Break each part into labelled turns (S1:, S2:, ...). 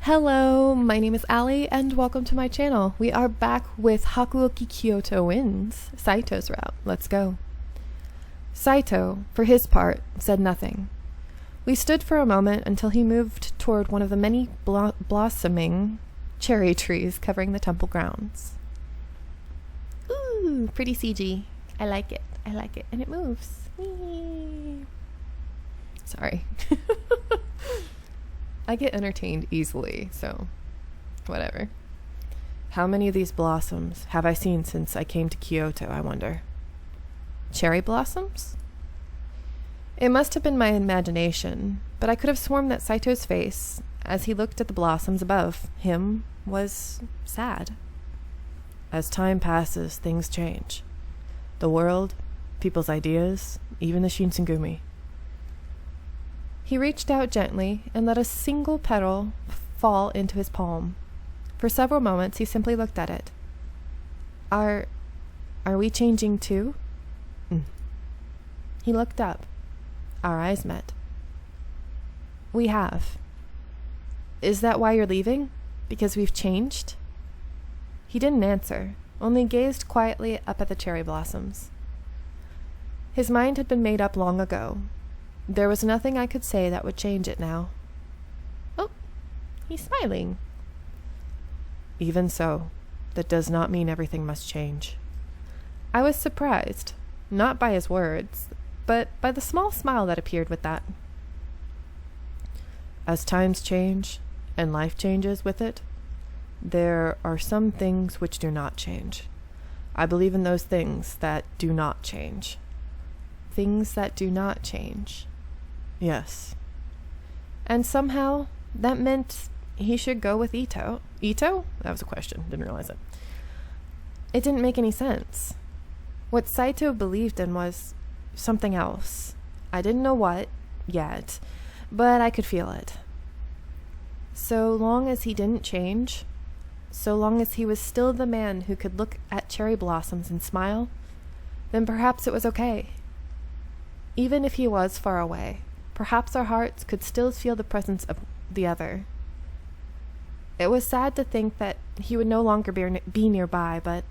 S1: Hello, my name is Ali, and welcome to my channel. We are back with Hakuoki Kyoto wins Saito's route. Let's go. Saito, for his part, said nothing. We stood for a moment until he moved toward one of the many blossoming cherry trees covering the temple grounds. Ooh, pretty CG. I like it. And it moves. Whee. Sorry. I get entertained easily, so whatever. How many of these blossoms have I seen since I came to Kyoto, I wonder? Cherry blossoms? It must have been my imagination, but I could have sworn that Saito's face, as he looked at the blossoms above him, was sad. As time passes, things change. The world, people's ideas, even the Shinsengumi. He reached out gently and let a single petal fall into his palm. For several moments, he simply looked at it. Are we changing too? He looked up. Our eyes met. We have. Is that why you're leaving? Because we've changed? He didn't answer, only gazed quietly up at the cherry blossoms. His mind had been made up long ago. There was nothing I could say that would change it now. Oh, he's smiling. Even so, that does not mean everything must change. I was surprised, not by his words, but by the small smile that appeared with that. As times change, and life changes with it, there are some things which do not change. I believe in those things that do not change. Things that do not change. Yes. And somehow, that meant he should go with Ito. Ito? That was a question. Didn't realize it. It didn't make any sense. What Saito believed in was something else. I didn't know what, yet, but I could feel it. So long as he didn't change, so long as he was still the man who could look at cherry blossoms and smile, then perhaps it was okay. Even if he was far away, perhaps our hearts could still feel the presence of the other. It was sad to think that he would no longer be nearby, but...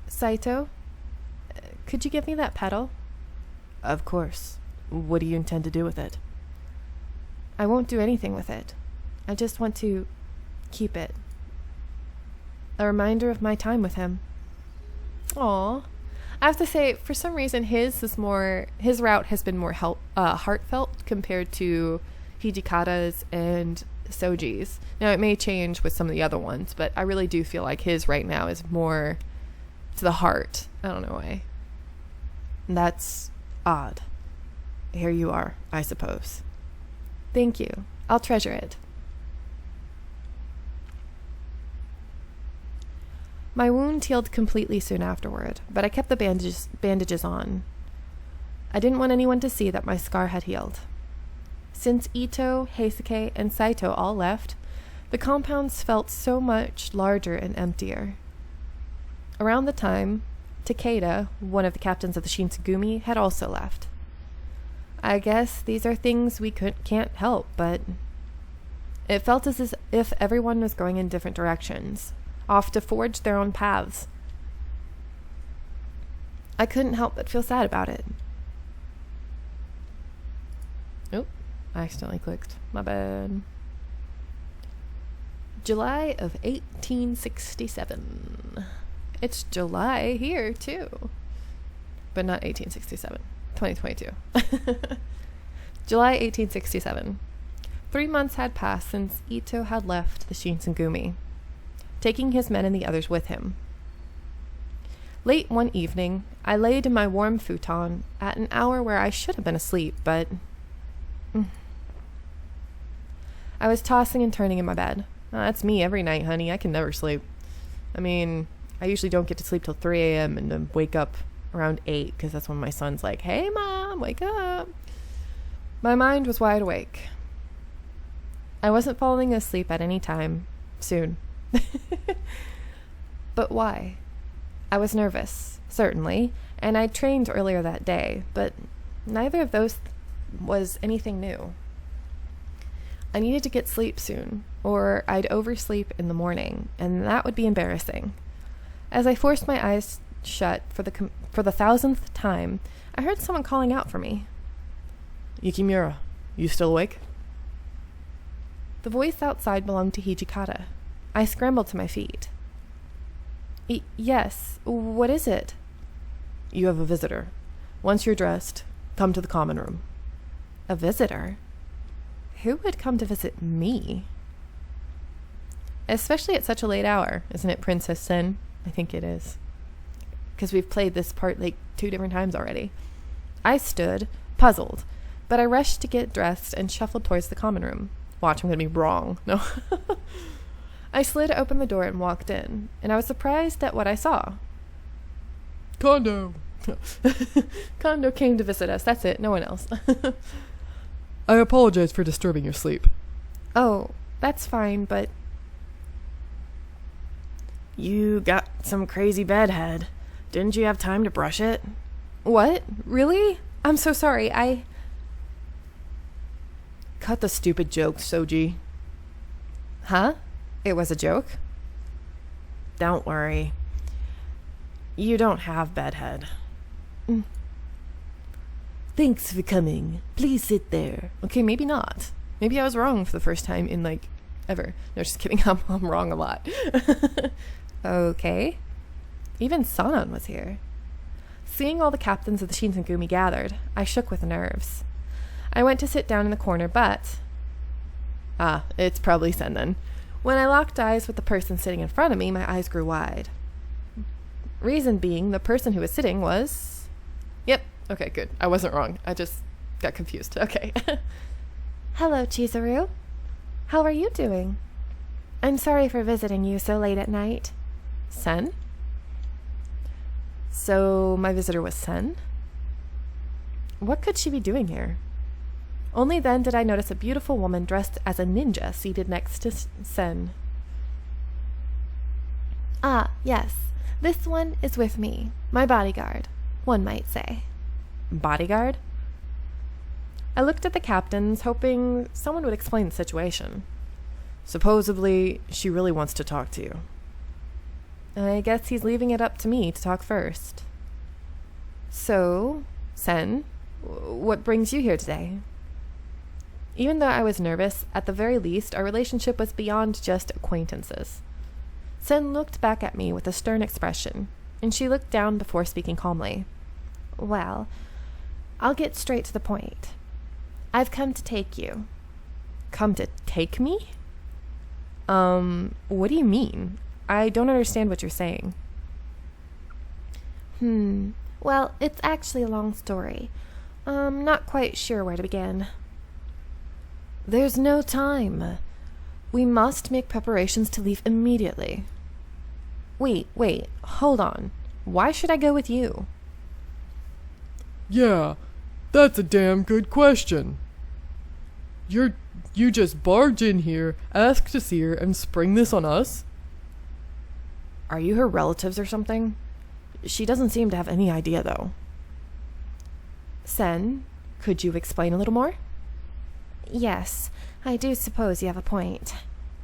S1: Saito, could you give me that petal? Of course. What do you intend to do with it? I won't do anything with it. I just want to keep it. A reminder of my time with him. Aww. I have to say, for some reason, his route has been more heartfelt compared to Hijikata's and Soji's. Now, it may change with some of the other ones, but I really do feel like his right now is more to the heart. I don't know why. That's odd. Here you are, I suppose. Thank you. I'll treasure it. My wound healed completely soon afterward, but I kept the bandages on. I didn't want anyone to see that my scar had healed. Since Ito, Heisuke, and Saito all left, the compounds felt so much larger and emptier. Around the time, Takeda, one of the captains of the Shinsengumi, had also left. I guess these are things we can't help, but it felt as if everyone was going in different directions, off to forge their own paths. I couldn't help but feel sad about it. Oh, I accidentally clicked. My bad. July of 1867. It's July here, too. But not 1867. 2022. July 1867. 3 months had passed since Ito had left the Shinsengumi, taking his men and the others with him. Late one evening, I laid in my warm futon at an hour where I should have been asleep, but... I was tossing and turning in my bed. That's me every night, honey. I can never sleep. I mean, I usually don't get to sleep till 3 a.m. and then wake up around 8, because that's when my son's like, "Hey, Mom, wake up." My mind was wide awake. I wasn't falling asleep at any time soon. But why? I was nervous, certainly, and I'd trained earlier that day, but neither of those was anything new. I needed to get sleep soon, or I'd oversleep in the morning, and that would be embarrassing. As I forced my eyes shut for the 1,000th time, I heard someone calling out for me.
S2: Yukimura, you still awake?
S1: The voice outside belonged to Hijikata. I scrambled to my feet. Yes, what is it?
S2: You have a visitor. Once you're dressed, come to the common room.
S1: A visitor? Who would come to visit me? Especially at such a late hour, isn't it, Princess Sen? I think it is. Because we've played this part like 2 different times already. I stood, puzzled, but I rushed to get dressed and shuffled towards the common room. Watch, I'm going to be wrong. No. I slid open the door and walked in, and I was surprised at what I saw.
S2: Kondo!
S1: Kondo came to visit us. That's it. No one else.
S2: I apologize for disturbing your sleep.
S1: Oh, that's fine, but...
S2: You got some crazy bedhead. Didn't you have time to brush it?
S1: What? Really? I'm so sorry.
S2: Cut the stupid jokes, Soji.
S1: Huh? It was a joke?
S2: Don't worry. You don't have bedhead. Thanks for coming. Please sit there.
S1: Okay, maybe not. Maybe I was wrong for the first time in, like, ever. No, just kidding. I'm wrong a lot. Okay. Even Sanan was here. Seeing all the captains of the Shinsengumi gathered, I shook with nerves. I went to sit down in the corner, but... it's probably Sen then. When I locked eyes with the person sitting in front of me, my eyes grew wide. Reason being, the person who was sitting was... Yep, okay, good. I wasn't wrong. I just got confused. Okay. Hello, Chizuru. How are you doing? I'm sorry for visiting you so late at night. Sen? So, my visitor was Sen? What could she be doing here? Only then did I notice a beautiful woman dressed as a ninja seated next to Sen. Ah, yes. This one is with me. My bodyguard, one might say. Bodyguard? I looked at the captains, hoping someone would explain the situation.
S2: Supposedly, she really wants to talk to you.
S1: I guess he's leaving it up to me to talk first. So, Sen, what brings you here today? Even though I was nervous, at the very least, our relationship was beyond just acquaintances. Sen looked back at me with a stern expression, and she looked down before speaking calmly. Well, I'll get straight to the point. I've come to take you.
S2: Come to take me? What do you mean? I don't understand what you're saying.
S1: Well, it's actually a long story. I'm not quite sure where to begin.
S2: There's no time. We must make preparations to leave immediately.
S1: Wait, hold on. Why should I go with you?
S3: Yeah, that's a damn good question. You just barge in here, ask to see her, and spring this on us?
S2: Are you her relatives or something? She doesn't seem to have any idea, though.
S1: Sen, could you explain a little more? Yes, I do suppose you have a point.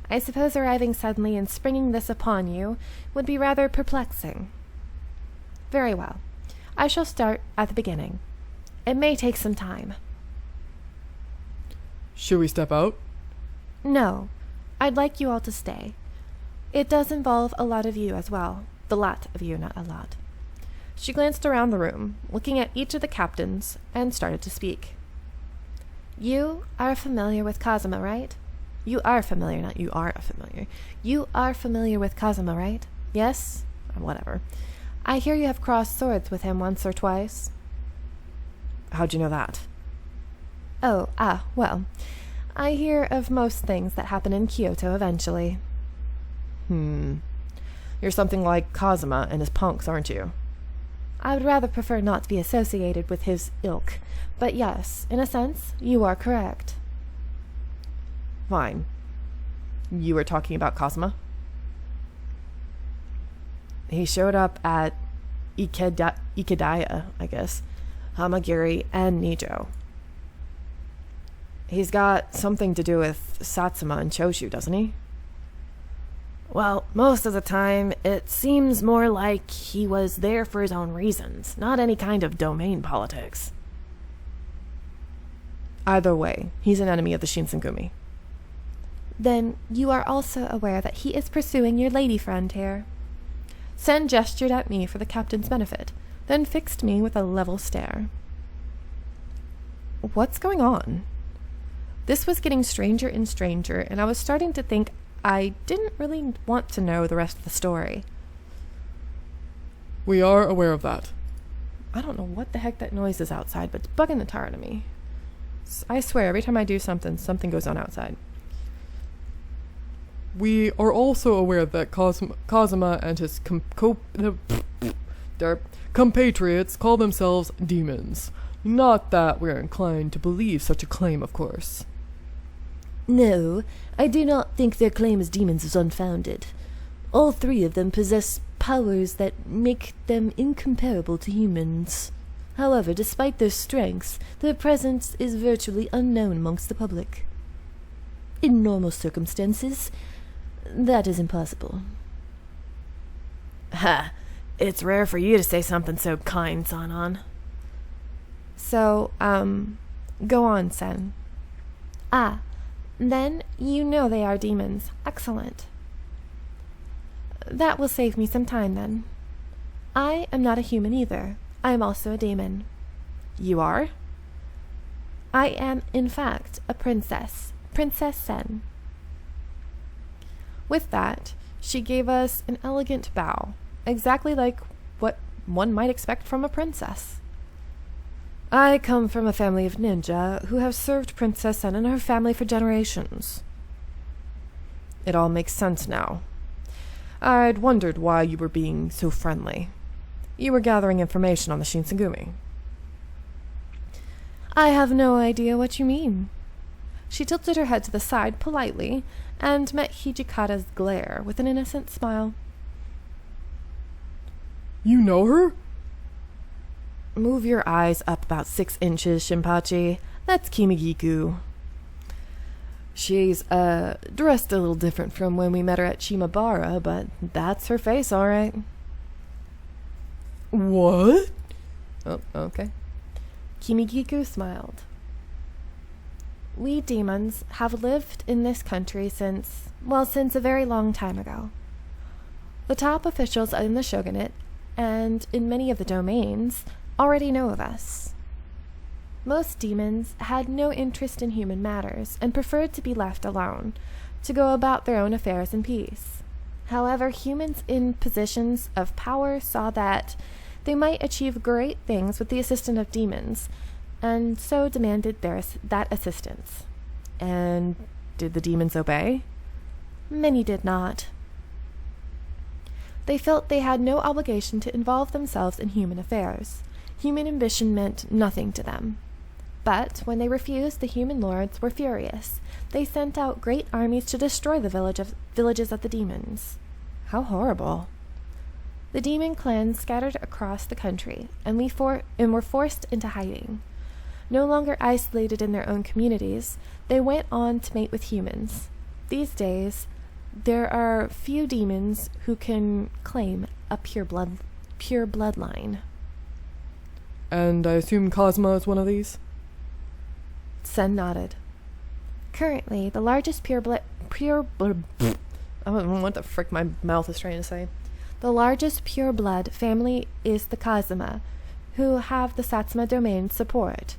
S1: I suppose arriving suddenly and springing this upon you would be rather perplexing. Very well. I shall start at the beginning. It may take some time.
S3: Should we step out?
S1: No. I'd like you all to stay. It does involve a lot of you as well. The lot of you, not a lot. She glanced around the room, looking at each of the captains, and started to speak. You are familiar with Kazuma, right? You are familiar, not you are familiar. You are familiar with Kazuma, right? Yes? Whatever. I hear you have crossed swords with him once or twice.
S2: How'd you know that?
S1: Well, I hear of most things that happen in Kyoto eventually.
S2: You're something like Kazuma and his punks, aren't you?
S1: I would rather prefer not to be associated with his ilk, but yes, in a sense, you are correct.
S2: Fine. You were talking about Kazuma? He showed up at Ikedaya, I guess, Hamagiri, and Nijo.
S1: He's got something to do with Satsuma and Choshu, doesn't he?
S2: Well, most of the time, it seems more like he was there for his own reasons, not any kind of domain politics.
S1: Either way, he's an enemy of the Shinsengumi.
S2: Then you are also aware that he is pursuing your lady friend here.
S1: Sen gestured at me for the captain's benefit, then fixed me with a level stare. What's going on? This was getting stranger and stranger, and I was starting to think I didn't really want to know the rest of the story.
S3: We are aware of that.
S1: I don't know what the heck that noise is outside, but it's bugging the tar out of me. I swear, every time I do something, something goes on outside.
S3: We are also aware that Kazuma and his compatriots call themselves demons. Not that we're inclined to believe such a claim, of course.
S2: No, I do not think their claim as demons is unfounded. All three of them possess powers that make them incomparable to humans. However, despite their strengths, their presence is virtually unknown amongst the public. In normal circumstances, that is impossible.
S1: Ha! It's rare for you to say something so kind, Sanan. So, go on, Sen.
S2: Ah, then you know they are demons. Excellent. That will save me some time, then. I am not a human either. I am also a demon.
S1: You are?
S2: I am, in fact, a princess. Princess Sen.
S1: With that, she gave us an elegant bow, exactly like what one might expect from a princess. I come from a family of ninja who have served Princess Sen and her family for generations. It all makes sense now. I'd wondered why you were being so friendly. You were gathering information on the Shinsengumi.
S2: I have no idea what you mean. She tilted her head to the side politely and met Hijikata's glare with an innocent smile.
S3: You know her?
S1: Move your eyes up about 6 inches, Shinpachi. That's Kimigiku. She's, dressed a little different from when we met her at Shimabara, but that's her face, all right.
S3: What?
S1: Oh, okay.
S2: Kimigiku smiled. We demons have lived in this country since a very long time ago. The top officials in the shogunate, and in many of the domains, already know of us. Most demons had no interest in human matters and preferred to be left alone, to go about their own affairs in peace. However, humans in positions of power saw that they might achieve great things with the assistance of demons, and so demanded that assistance.
S1: And did the demons obey?
S2: Many did not. They felt they had no obligation to involve themselves in human affairs. Human ambition meant nothing to them. But when they refused, the human lords were furious. They sent out great armies to destroy the villages of the demons.
S1: How horrible.
S2: The demon clans scattered across the country, and were forced into hiding. No longer isolated in their own communities, they went on to mate with humans. These days, there are few demons who can claim a pure bloodline.
S3: And I assume Kazuma is one of these?
S1: Sen nodded.
S2: Currently, the largest
S1: what the frick my mouth is trying to say.
S2: The largest pure-blood family is the Kazuma, who have the Satsuma domain support.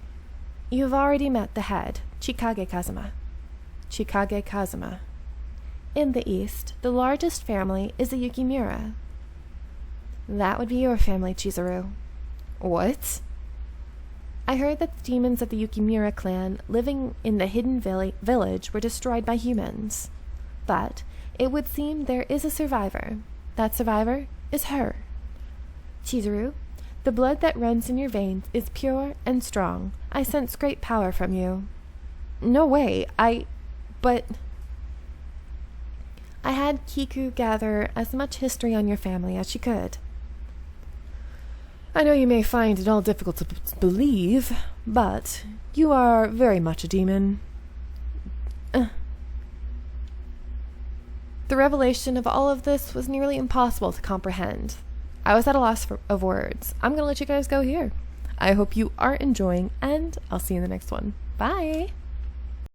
S2: You've already met the head, Chikage Kazuma.
S1: Chikage Kazuma.
S2: In the east, the largest family is the Yukimura. That would be your family, Chizuru.
S1: What?
S2: I heard that the demons of the Yukimura clan living in the hidden village were destroyed by humans. But it would seem there is a survivor. That survivor is her. Chizuru, the blood that runs in your veins is pure and strong. I sense great power from you.
S1: No way. But
S2: I had Kiku gather as much history on your family as she could.
S1: I know you may find it all difficult to believe, but you are very much a demon.
S2: The revelation of all of this was nearly impossible to comprehend. I was at a loss of words. I'm going to let you guys go here. I hope you are enjoying, and I'll see you in the next one. Bye!